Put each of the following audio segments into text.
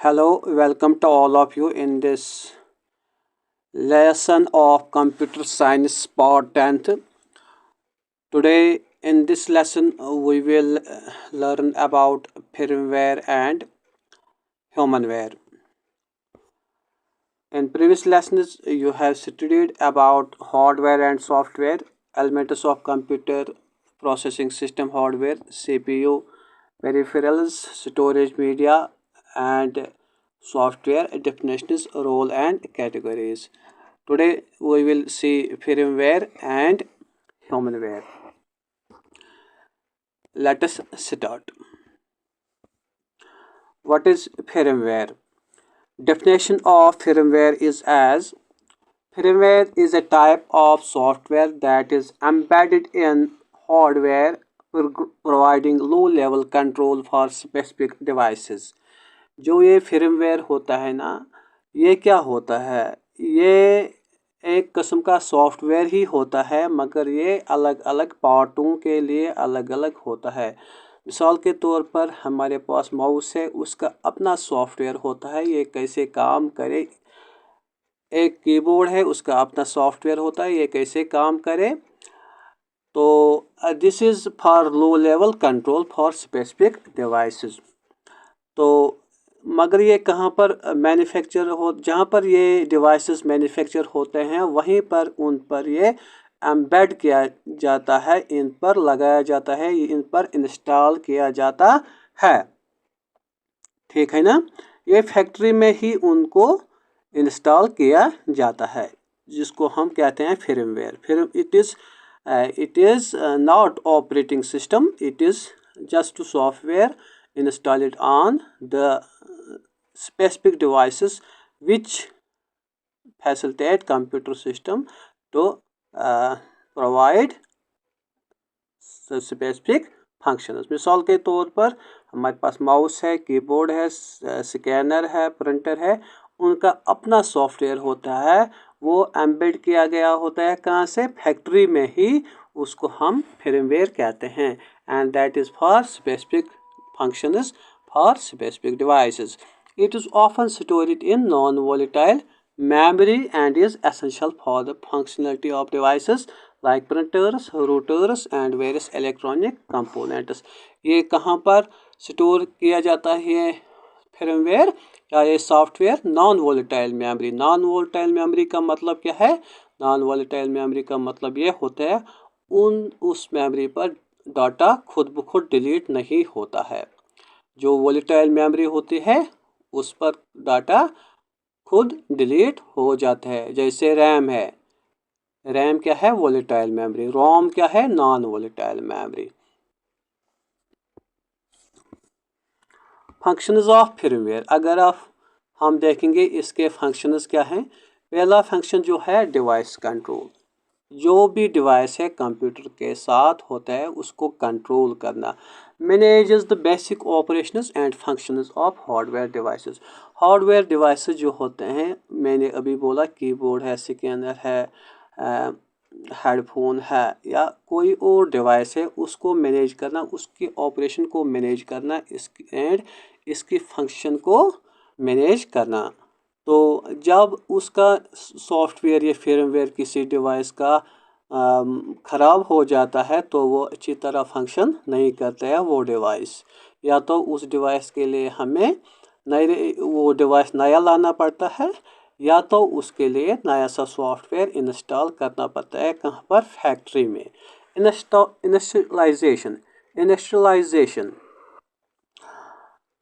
Hello, welcome to all of you in this lesson of computer science part 10th. Today in this lesson we will learn about firmware and humanware. In previous lessons you have studied about hardware and software, elements of computer processing system, hardware, CPU, peripherals, storage media and software definitions, role and categories. Today we will see firmware and humanware. Let us start. What is firmware? Definition of firmware is as firmware is a type of software that is embedded in hardware providing low level control for specific devices. जो ये firmware होता है ना, ये क्या होता है? ये एक किस्म का सॉफ्टवेयर ही होता है, मगर ये अलग अलग पार्टों के लिए अलग अलग होता है। मिसाल के तौर पर हमारे पास माउस है, उसका अपना सॉफ्टवेयर होता है, ये कैसे काम करे। एक कीबोर्ड है, उसका अपना सॉफ्टवेयर होता है, ये कैसे काम करे। तो this is for low level control for specific devices. तो मगर ये कहाँ पर मैन्युफैक्चर हो, जहाँ पर ये डिवाइसेस मैन्युफैक्चर होते हैं वहीं पर उन पर ये एम्बेड किया जाता है, इन पर लगाया जाता है, इन पर इंस्टॉल किया जाता है। ठीक है ना? ये फैक्ट्री में ही उनको इंस्टॉल किया जाता है, जिसको हम कहते हैं firmware. It is not operating system. It is just software installed on the specific devices which facilitate computer system to provide specific functions. मिसाल के तौर पर हमारे पास माउस है, कीबोर्ड है, स्कैनर है, प्रिंटर है, उनका अपना सॉफ्टवेयर होता है, वो एम्बेड किया गया होता है। कहाँ से? फैक्ट्री में ही। उसको हम firmware कहते हैं। And that is for specific functions for specific devices. It is often stored in non-volatile memory and is essential for the functionality of devices like printers, routers and various electronic components. ये कहाँ पर store किया जाता है firmware या ये software? Non volatile memory. Non volatile memory का मतलब क्या है? नॉन वोलेटाइल मेमोरी का मतलब ये होता है उस मेमोरी पर डाटा खुद ब खुद डिलीट नहीं होता है। जो वोलेटाइल मेमोरी होती है उस पर डाटा खुद डिलीट हो जाता है। जैसे रैम है, रैम क्या है? Volatile memory. रोम क्या है? Non volatile memory. Functions of firmware, अगर हम देखेंगे इसके फंक्शंस क्या हैं। पहला फंक्शन जो है डिवाइस कंट्रोल। जो भी डिवाइस है कंप्यूटर के साथ होता है उसको कंट्रोल करना। Manages the basic operations and functions of hardware devices. Hardware devices जो होते हैं, मैंने अभी बोला कीबोर्ड है, स्कैनर है, हेडफोन है या कोई और डिवाइस है, उसको मैनेज करना, उसके ऑपरेशन को मैनेज करना, इसकी फंक्शन को मैनेज करना। तो जब उसका सॉफ्टवेयर या firmware किसी डिवाइस का ख़राब हो जाता है तो वो अच्छी तरह फंक्शन नहीं करता है वो डिवाइस, या तो उस डिवाइस के लिए हमें वो डिवाइस नया लाना पड़ता है या तो उसके लिए नया सा सॉफ्टवेयर इंस्टॉल करना पड़ता है। कहाँ पर? फैक्ट्री में। इनिशियलाइजेशन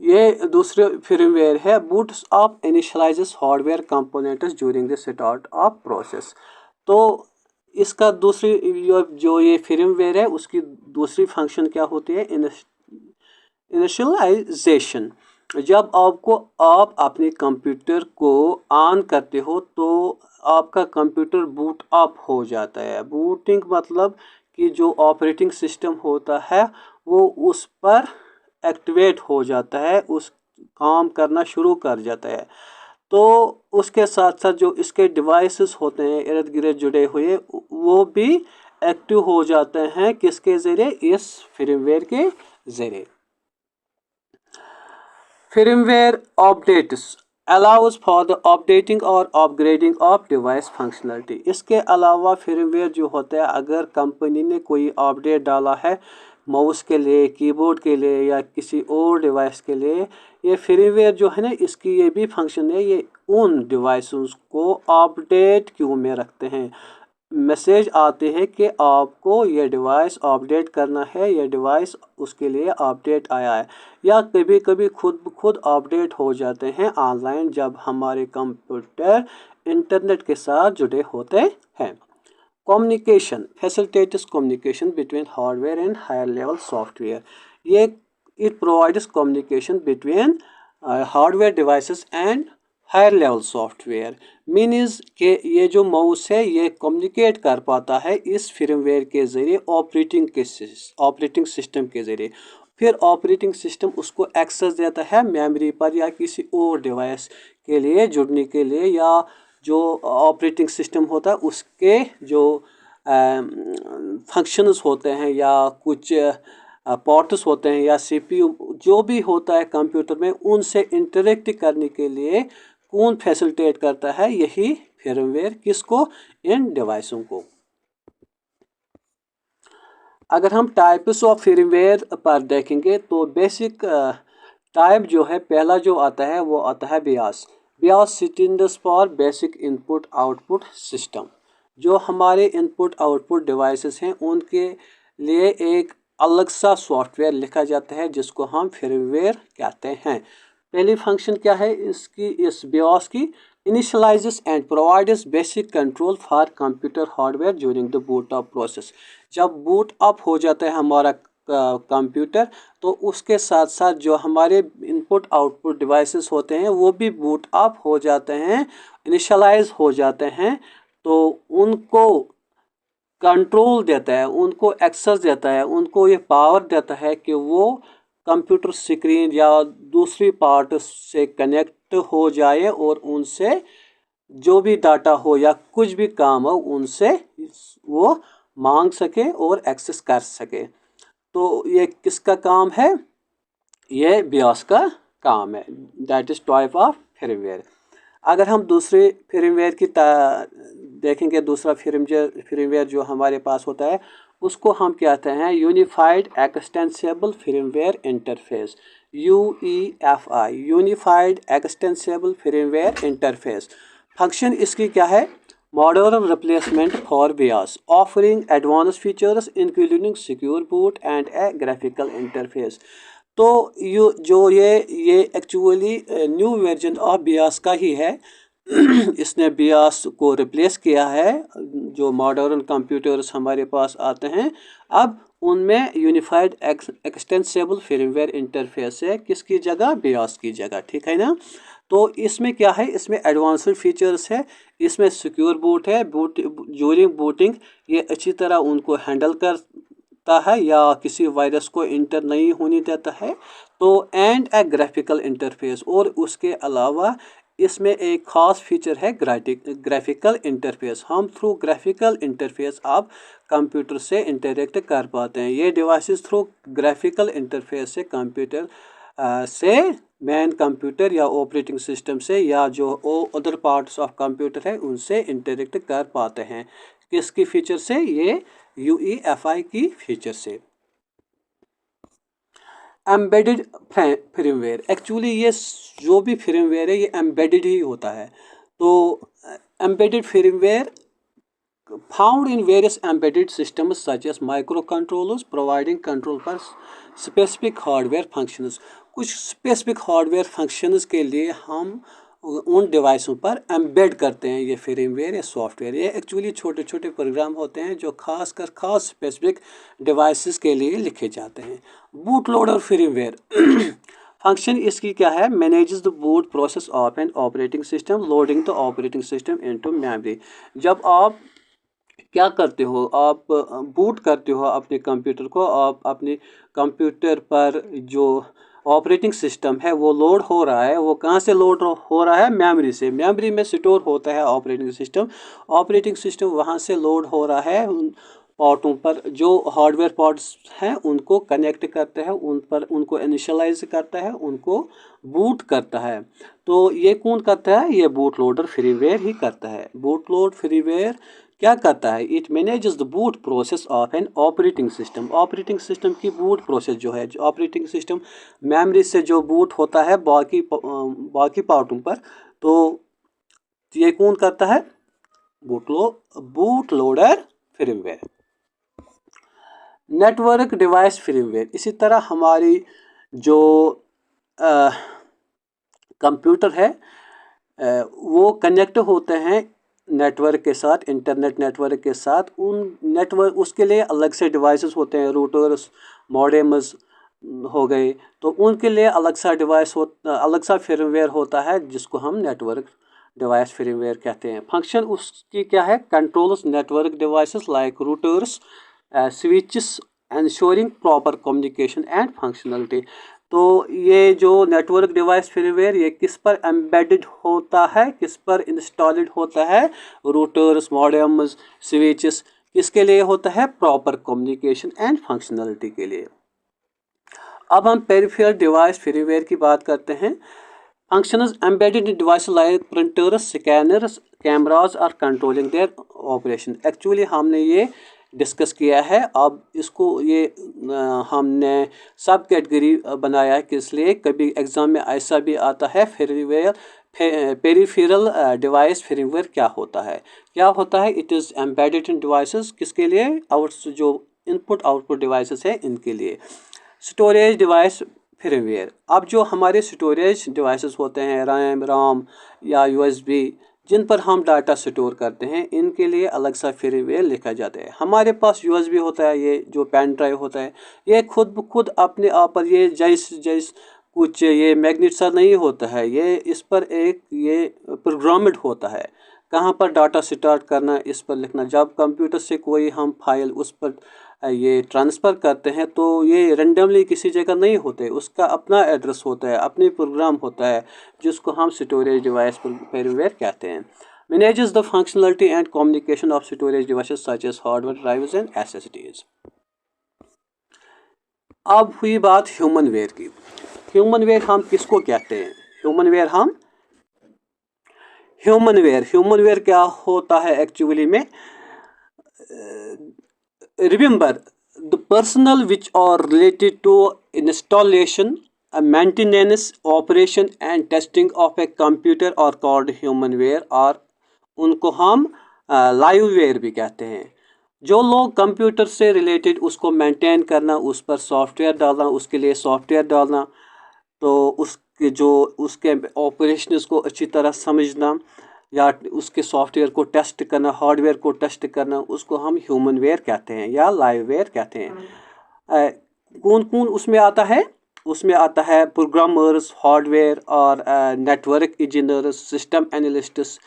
ये दूसरे firmware है। Boots up initialises hardware components during the start of process. तो इसका दूसरी जो ये firmware है उसकी दूसरी फंक्शन क्या होती है? इनिशियलाइजेशन। जब आप अपने कंप्यूटर को ऑन करते हो तो आपका कंप्यूटर बूट अप हो जाता है। बूटिंग मतलब कि जो ऑपरेटिंग सिस्टम होता है वो उस पर एक्टिवेट हो जाता है, उस काम करना शुरू कर जाता है। तो उसके साथ साथ जो इसके डिवाइसेस होते हैं इर्द गिर्द जुड़े हुए, वो भी एक्टिव हो जाते हैं। किसके ज़रिए? इस firmware के ज़रिए। firmware updates allows for the updating और upgrading of device functionality। इसके अलावा firmware जो होता है, अगर कंपनी ने कोई अपडेट डाला है माउस के लिए, कीबोर्ड के लिए या किसी और डिवाइस के लिए, ये firmware जो है ना, इसकी ये भी फंक्शन है, ये उन डिवाइसेस को अपडेट क्यू में रखते हैं। मैसेज आते हैं कि आपको ये डिवाइस अपडेट करना है, ये डिवाइस उसके लिए अपडेट आया है, या कभी कभी खुद अपडेट हो जाते हैं ऑनलाइन जब हमारे कंप्यूटर इंटरनेट के साथ जुड़े होते हैं। Communication facilitates communication between hardware and higher level software. ये it provides communication between hardware devices and higher level software. Means के ये जो माउस है ये कम्युनिकेट कर पाता है इस firmware के ज़रिए ऑपरेटिंग सिस्टम के ज़रिए। फिर ऑपरेटिंग सिस्टम उसको एक्सेस देता है मेमोरी पर या किसी और डिवाइस के लिए जुड़ने के लिए, या जो ऑपरेटिंग सिस्टम होता है उसके जो फंक्शंस होते हैं या कुछ पोर्ट्स होते हैं या CPU जो भी होता है कंप्यूटर में, उनसे इंटरेक्ट करने के लिए कौन फैसिलिटेट करता है? यही firmware। किसको? इन डिवाइसों को। अगर हम टाइप्स ऑफ firmware पर देखेंगे तो बेसिक टाइप जो है, पहला जो आता है वो आता है BIOS। BIOS stands for basic input output system. जो हमारे इनपुट आउटपुट डिवाइसेस हैं उनके लिए एक अलग सा सॉफ्टवेयर लिखा जाता है जिसको हम firmware कहते हैं। पहली फंक्शन क्या है इसकी, इस BIOS की? Initialises and provides basic control for computer hardware during the boot up process. जब बूट अप हो जाता है हमारा कंप्यूटर, तो उसके साथ साथ जो हमारे इनपुट आउटपुट डिवाइसेस होते हैं वो भी बूट अप हो जाते हैं, इनिशियलाइज हो जाते हैं। तो उनको कंट्रोल देता है, उनको एक्सेस देता है, उनको ये पावर देता है कि वो कंप्यूटर स्क्रीन या दूसरी पार्ट से कनेक्ट हो जाए और उनसे जो भी डाटा हो या कुछ भी काम हो उनसे वो मांग सके और एक्सेस कर सके। तो ये किसका काम है? ये BIOS का काम है। That is type of firmware। अगर हम दूसरे firmware की देखेंगे, दूसरा firmware जो हमारे पास होता है उसको हम कहते हैं unified extensible firmware interface, UEFI, unified extensible firmware interface. Function इसकी क्या है? Modern replacement for BIOS offering advance features including secure boot and A graphical interface. तो ये actually new version of BIOS का ही है। इसने BIOS को रिप्लेस किया है। जो मॉडर्न कंप्यूटर्स हमारे पास आते हैं अब उनमें यूनिफाइड एक्सटेंसिबल firmware इंटरफेस है, किसकी जगह? BIOS की जगह, ठीक है ना। तो इसमें क्या है? इसमें एडवांस्ड फीचर्स है, इसमें सिक्योर बूट है, ड्यूरिंग बूटिंग ये अच्छी तरह उनको हैंडल करता है या किसी वायरस को इंटर नहीं होने देता है। तो एंड ए ग्राफिकल इंटरफेस, और उसके अलावा इसमें एक खास फीचर है ग्राफिकल इंटरफेस। हम थ्रू ग्राफिकल इंटरफेस आप कंप्यूटर से इंटरेक्ट कर पाते हैं। ये डिवाइसेस थ्रू ग्राफिकल इंटरफेस से कंप्यूटर से मेन कंप्यूटर या ऑपरेटिंग सिस्टम से या जो अदर पार्ट्स ऑफ कंप्यूटर है उनसे इंटरेक्ट कर पाते हैं। किसकी फीचर से? ये UEFI की फीचर से। एम्बेडेड firmware, एक्चुअली ये जो भी firmware है ये एम्बेडेड ही होता है। तो embedded firmware found in various embedded systems such as microcontrollers providing control for specific hardware functions। कुछ स्पेसिफिक हार्डवेयर फंक्शंस के लिए हम उन डिवाइसों पर एम्बेड करते हैं ये firmware या सॉफ्टवेयर। ये एक्चुअली छोटे छोटे प्रोग्राम होते हैं जो खास स्पेसिफिक डिवाइसेस के लिए लिखे जाते हैं। बूट लोडर firmware फंक्शन इसकी क्या है? Manages the boot process of an operating system loading the operating system into memory. जब आप क्या करते हो? आप बूट करते हो अपने कंप्यूटर को, आप अपने कंप्यूटर पर जो ऑपरेटिंग सिस्टम है वो लोड हो रहा है। वो कहाँ से लोड हो रहा है? मेमोरी से। मेमोरी में स्टोर होता है ऑपरेटिंग सिस्टम। ऑपरेटिंग सिस्टम वहाँ से लोड हो रहा है पार्टों पर, जो हार्डवेयर पार्ट्स हैं उनको कनेक्ट करता है, उन पर उनको इनिशियलाइज करता है, उनको बूट करता है। तो ये कौन करता है? ये बूट लोडर फ्रीवेयर ही करता है। बूट लोड फ्रीवेयर क्या करता है? It manages the boot process of an operating system. Operating system की बूट प्रोसेस जो है, जो ऑपरेटिंग सिस्टम मेमोरी से जो बूट होता है बाकी पार्टों पर, तो ये कौन करता है? Boot loader freeware. Network device freeware, इसी तरह हमारी जो कंप्यूटर है वो कनेक्ट होते हैं नेटवर्क के साथ, इंटरनेट नेटवर्क के साथ। उन नेटवर्क, उसके लिए अलग से डिवाइसेस होते हैं, रूटर्स, मॉडेम्स हो गए, तो उनके लिए अलग सा डिवाइस अलग सा firmware होता है जिसको हम नेटवर्क डिवाइस firmware कहते हैं। फंक्शन उसकी क्या है? Controls network devices like routers, switches, ensuring proper communication and functionality. तो ये जो नेटवर्क डिवाइस firmware ये किस पर एम्बेडेड होता है, किस पर इंस्टॉल्ड होता है? रूटर्स, मॉडेम्स, स्विचेस, किसके लिए होता है? प्रॉपर कम्युनिकेशन एंड फंक्शनलिटी के लिए। अब हम पेरिफेरल डिवाइस firmware की बात करते हैं। Functions embedded in device like printers, scanners, cameras are controlling their operation. Actually हमने ये डिस्कस किया है। अब इसको ये हमने सब कैटेगरी बनाया है, किस लिए? कभी एग्जाम में ऐसा भी आता है पेरिफेरल डिवाइस firmware क्या होता है? क्या होता है? It is embedded in devices, किसके लिए? जो इनपुट आउटपुट डिवाइसेस है इनके लिए। स्टोरेज डिवाइस firmware, अब जो हमारे स्टोरेज डिवाइसेस होते हैं, रैम, रोम या USB, जिन पर हम डाटा स्टोर करते हैं, इनके लिए अलग सा firmware लिखा जाता है। हमारे पास USB होता है, ये जो पेन ड्राइव होता है, ये खुद अपने आप पर ये जैस कुछ ये मैग्नेट सा नहीं होता है, ये इस पर एक ये प्रोग्राम्ड होता है। कहाँ पर डाटा स्टार्ट करना, इस पर लिखना। जब कंप्यूटर से कोई हम फाइल उस पर ये ट्रांसफ़र करते हैं तो ये रेंडमली किसी जगह नहीं होते, उसका अपना एड्रेस होता है, अपनी प्रोग्राम होता है, जिसको हम स्टोरेज डिवाइस firmware कहते हैं। Manages the functionality and communication of storage devices such as hardware drives and SSDs। अब हुई बात ह्यूमन वेयर की। ह्यूमन वेयर हम किसको कहते हैं? ह्यूमन वेयर क्या होता है एक्चुअली में? Remember, the personnel which are related to installation, maintenance, operation and testing of a computer are called humanware, और उनको हम लाइववेयर भी कहते हैं। जो लोग कंप्यूटर से रिलेटेड उसको मेंटेन करना, उस पर सॉफ्टवेयर डालना, उसके लिए सॉफ्टवेयर डालना, तो उसके ऑपरेशंस को अच्छी तरह समझना या उसके सॉफ्टवेयर को टेस्ट करना, हार्डवेयर को टेस्ट करना, उसको हम ह्यूमन वेयर कहते हैं या लाइव वेयर कहते हैं। कौन कौन उसमें आता है? उसमें आता है प्रोग्रामर्स, हार्डवेयर और नेटवर्क इंजीनियर्स, सिस्टम एनालिस्ट्स,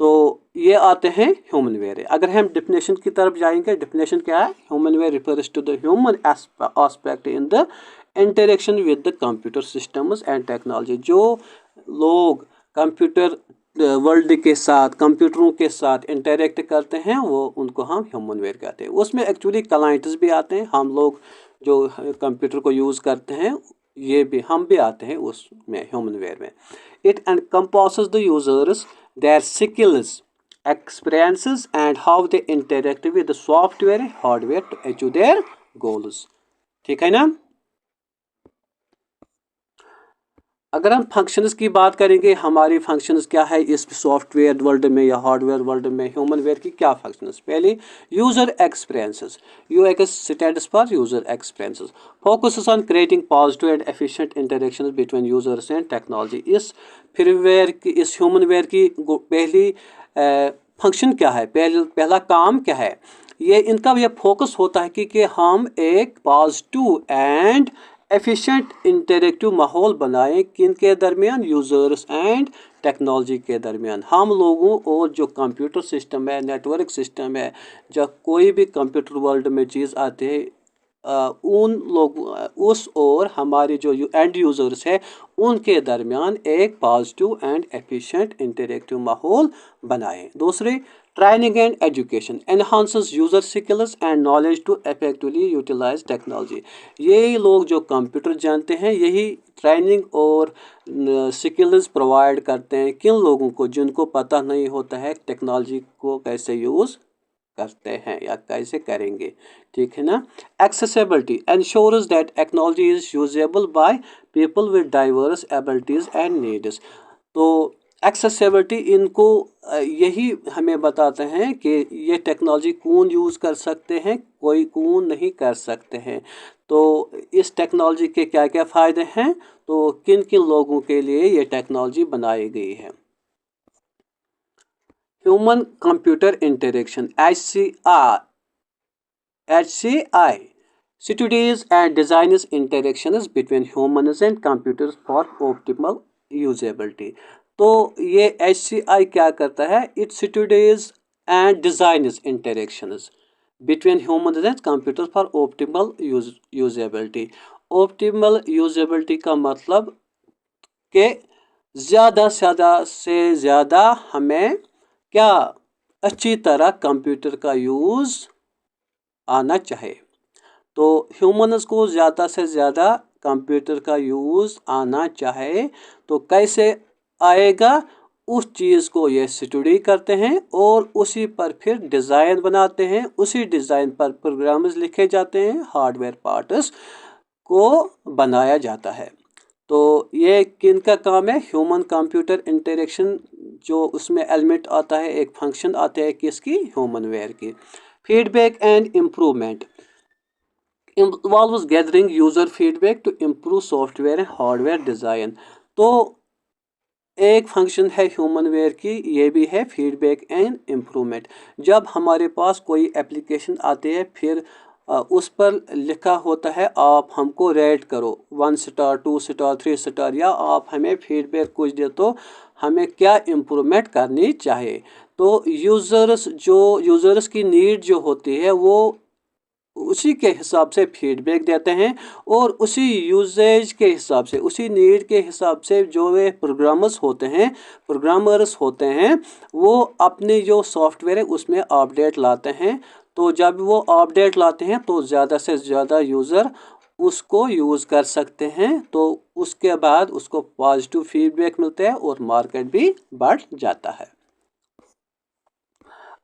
तो ये आते हैं ह्यूमन वेयर। अगर हम डेफिनेशन की तरफ जाएंगे, डेफिनेशन क्या है? Human ware refers to the human aspect in the interaction with the computer systems and technology. जो लोग कंप्यूटर वर्ल्ड के साथ, कंप्यूटरों के साथ इंटरेक्ट करते हैं, वो उनको हम ह्यूमन वेयर कहते हैं। उसमें एक्चुअली क्लाइंट्स भी आते हैं, हम लोग जो कंप्यूटर को यूज़ करते हैं हम भी आते हैं उसमें, ह्यूमन वेयर में। It encompasses the users, their skills, experiences and how they interact with the software and hardware to achieve their goals। ठीक है ना? अगर हम फंक्शंस की बात करेंगे, हमारी फंक्शंस क्या है इस सॉफ्टवेयर वर्ल्ड में या हार्डवेयर वर्ल्ड में, ह्यूमन वेयर की क्या फंक्शंस? पहले user experiences, UX stands for user experiences, focuses on creating positive and efficient interactions between users and technology. इस firmware की, इस ह्यूमन वेयर की पहली फंक्शन क्या है, पहला काम क्या है? ये इनका ये फोकस होता है कि हम एक पॉजिटिव एंड एफिशिएंट इंटरेक्टिव माहौल बनाएं, किन के दरमियान? यूज़र्स एंड टेक्नोलॉजी के दरमियान। हम लोगों और जो कंप्यूटर सिस्टम है, नेटवर्क सिस्टम है, जब कोई भी कंप्यूटर वर्ल्ड में चीज़ आती है, उन लोग उस और हमारे जो एंड यूज़र्स है उनके दरमियान एक पॉजिटिव एंड एफिशिएंट इंटरेक्टिव माहौल बनाएं। दूसरे, Training and education enhances user skills and knowledge to effectively utilize technology. यही लोग जो कंप्यूटर जानते हैं यही ट्रेनिंग और स्किल्स प्रोवाइड करते हैं किन लोगों को जिनको पता नहीं होता है टेक्नोलॉजी को कैसे यूज़ करते हैं या कैसे करेंगे, ठीक है ना। Accessibility enshores that technology is usable by people with diverse abilities and needs. तो एक्सेसिबिलिटी इनको यही हमें बताते हैं कि ये टेक्नोलॉजी कौन यूज़ कर सकते हैं, कोई कौन नहीं कर सकते हैं। तो इस टेक्नोलॉजी के क्या क्या फ़ायदे हैं, तो किन किन लोगों के लिए ये टेक्नोलॉजी बनाई गई है। Human computer interaction HCI studies and designs interactions between humans and computers for optimal usability. तो ये HCI क्या करता है, it studies and designs interactions between humans and computers for optimal usability. Optimal usability का मतलब कि ज़्यादा से ज़्यादा हमें क्या अच्छी तरह कंप्यूटर का यूज़ आना चाहिए। तो ह्यूमन्स को ज़्यादा से ज़्यादा कंप्यूटर का यूज़ आना चाहिए। तो कैसे आएगा, उस चीज़ को ये स्टडी करते हैं और उसी पर फिर डिज़ाइन बनाते हैं, उसी डिज़ाइन पर प्रोग्राम्स लिखे जाते हैं, हार्डवेयर पार्ट्स को बनाया जाता है। तो ये किन का काम है, ह्यूमन कंप्यूटर इंटरेक्शन जो उसमें एलिमेंट आता है, एक फंक्शन आता है किसकी, ह्यूमन वेयर की। Feedback and improvement involves gathering user feedback to improve software and hardware design. तो एक फंक्शन है ह्यूमन वेयर की, ये भी है फीडबैक एंड इम्प्रूवमेंट। जब हमारे पास कोई एप्लीकेशन आती है फिर उस पर लिखा होता है आप हमको रेट करो 1 स्टार 2 स्टार 3 स्टार, या आप हमें फीडबैक कुछ दे तो हमें क्या इम्प्रूवमेंट करनी चाहिए। तो यूज़र्स की नीड जो होती है वो उसी के हिसाब से फीडबैक देते हैं और उसी यूजेज के हिसाब से, उसी नीड के हिसाब से जो वे प्रोग्रामर्स होते हैं वो अपने जो सॉफ्टवेयर है उसमें अपडेट लाते हैं। तो जब वो अपडेट लाते हैं तो ज़्यादा से ज़्यादा यूज़र उसको यूज़ कर सकते हैं, तो उसके बाद उसको पॉजिटिव फीडबैक मिलता है और मार्केट भी बढ़ जाता है।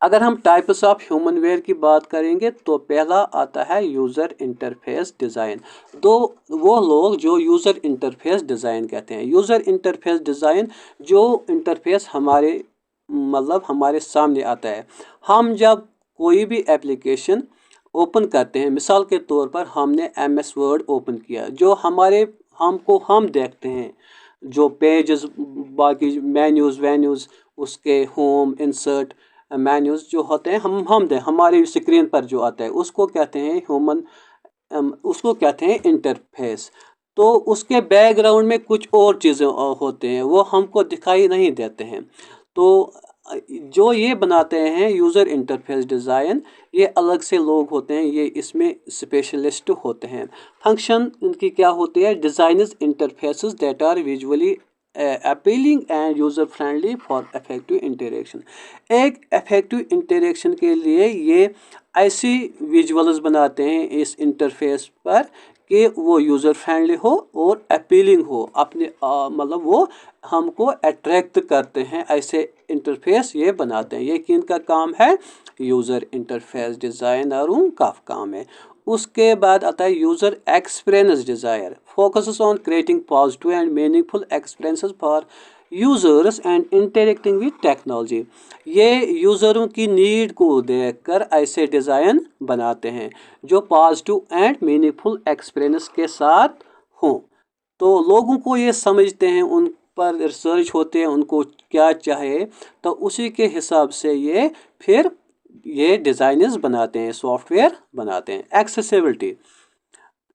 अगर हम टाइप्स ऑफ ह्यूमन वेयर की बात करेंगे तो पहला आता है यूज़र इंटरफेस डिज़ाइन। तो वो लोग जो यूज़र इंटरफेस डिज़ाइन कहते हैं, यूज़र इंटरफेस डिज़ाइन जो इंटरफेस हमारे सामने आता है। हम जब कोई भी एप्लीकेशन ओपन करते हैं, मिसाल के तौर पर हमने MS वर्ड ओपन किया, जो हम देखते हैं जो पेजेस, बाकी मेन्यूज़ उसके होम इंसर्ट मेन्यूज़ जो होते हैं हमारी स्क्रीन पर जो आता है उसको कहते हैं इंटरफेस। तो उसके बैकग्राउंड में कुछ और चीज़ें होते हैं वो हमको दिखाई नहीं देते हैं। तो जो ये बनाते हैं यूज़र इंटरफेस डिज़ाइन, ये अलग से लोग होते हैं, ये इसमें स्पेशलिस्ट होते हैं। फंक्शन इनकी क्या होती है, designers interfaces that are visually appealing and user friendly for effective interaction. एक इफेक्टिव इंटरेक्शन के लिए ये ऐसी विजुअल्स बनाते हैं इस इंटरफेस पर कि वो यूज़र फ्रेंडली हो और अपीलिंग हो, अपने वो हमको अट्रैक्ट करते हैं, ऐसे इंटरफेस ये बनाते हैं। ये किन का काम है, यूज़र इंटरफेस डिज़ाइनरों का काम है। उसके बाद आता है user experience desire, focuses on creating positive and meaningful experiences for users and interacting with technology. ये यूज़रों की नीड को देखकर ऐसे डिज़ाइन बनाते हैं जो पॉजिटिव एंड मीनिंगफुल एक्सपीरियंस के साथ हों। तो लोगों को ये समझते हैं, उन पर रिसर्च होते हैं उनको क्या चाहिए, तो उसी के हिसाब से ये फिर ये डिज़ाइनर्स बनाते हैं, सॉफ्टवेयर बनाते हैं। Accessibility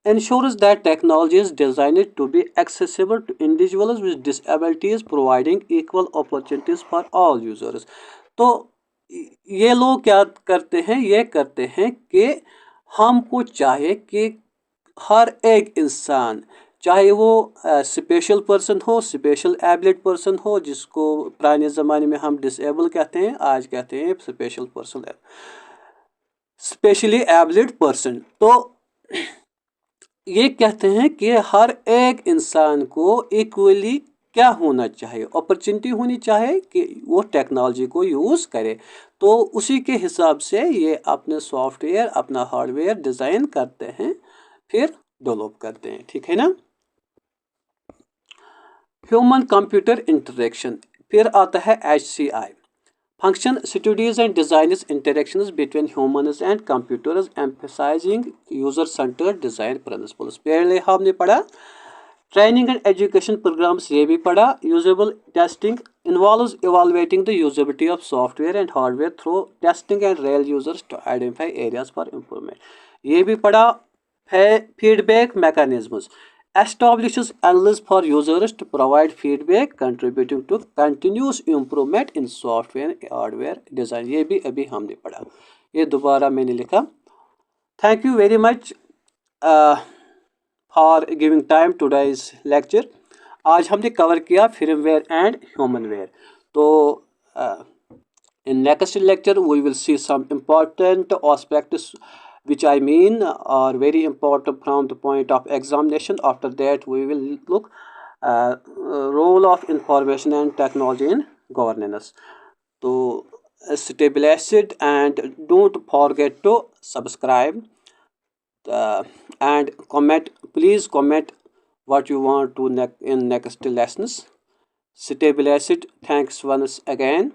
ensures that technology is designed to be accessible to individuals with disabilities, providing equal opportunities for all users. तो ये लोग क्या करते हैं, ये करते हैं कि हमको चाहिए कि हर एक इंसान चाहे वो स्पेशल पर्सन हो, स्पेशल एबल्ड पर्सन हो, जिसको पुराने ज़माने में हम डिसेबल कहते हैं, आज कहते हैं special person, specially abled person. तो ये कहते हैं कि हर एक इंसान को इक्वली क्या होना चाहिए, अपॉर्चुनिटी होनी चाहिए कि वो टेक्नोलॉजी को यूज़ करे। तो उसी के हिसाब से ये अपने सॉफ्टवेयर, अपना हार्डवेयर डिज़ाइन करते हैं, फिर डेवलप करते हैं, ठीक है ना। ह्यूमन कंप्यूटर इंटरेक्शन, फिर आता है HCI, function studies and design interactions between humans and computers emphasising user centred design principles. पहले हमने पढ़ा ट्रेनिंग एंड एजुकेशन प्रोग्राम्स, ये भी पढ़ा। Usable testing involves evaluating the usability of software and hardware through testing and real users to identify areas for improvement, ये भी पढ़ा। Feedback mechanisms establishes analysis for users to provide feedback contributing to continuous improvement in software and hardware design, ये भी अभी हमने पढ़ा, ये दोबारा मैंने लिखा। Thank you very much for giving time today's lecture. आज हमने कवर किया firmware एंड ह्यूमनवेयर। तो in next lecture we will see some important aspects which I mean are very important from the point of examination. After that we will look role of information and technology in governance. So stay blessed and don't forget to subscribe and comment. Please comment what you want to in next lessons. Stay blessed. Thanks once again.